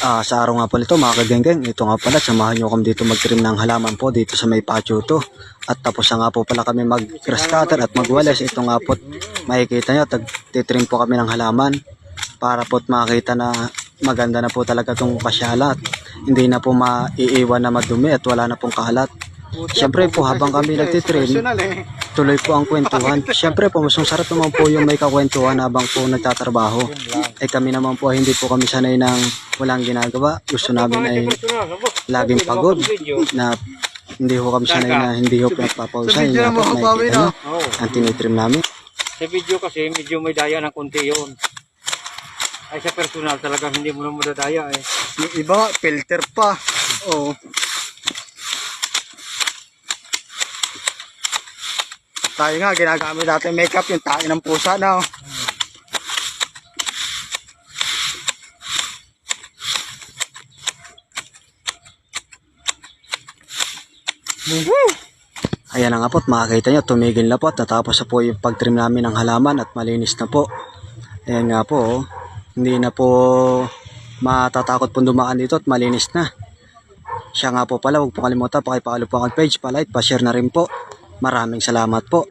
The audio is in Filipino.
Sa araw nga po nito mga kagenggeng, ito nga pala, samahan nyo kami dito mag-trim ng halaman po dito sa may patio to. At tapos na nga po pala kami mag-grass cutter at magwalis. Ito nga po, makikita nyo, titrim po kami ng halaman para po makita na maganda na po talaga itong pasyalat. Hindi na po maiiwan na madumi at wala na pong kalat. Siyempre po habang kami nagtitrim, tuloy po ang kwentuhan. Siyempre po mas masarap naman po yung may kakwentuhan habang po nagtatrabaho. Kami naman po hindi po kami sanay ng walang ginagawa. Gusto namin ay laging pagod na hindi ho kami sanay na hindi ho pinagpapawisan. Ang tinitrim namin. Sa video kasi medyo may daya ng konti yun. Ay sa personal talagang hindi mo na madadaya eh. Yung iba filter pa. Oo. Tayo nga, ginagamit natin makeup yung tayo ng pusa na. Oh. Ayan na nga po, makikita nyo, tumigil na po at natapos na po yung pagtrim namin ng halaman at malinis na po. Ayan nga po, oh. Hindi na po matatakot po dumaan dito at malinis na. Siya nga po pala, huwag po kalimutan, pakipalo po ang page, palike, pa-share na rin po. Maraming salamat po.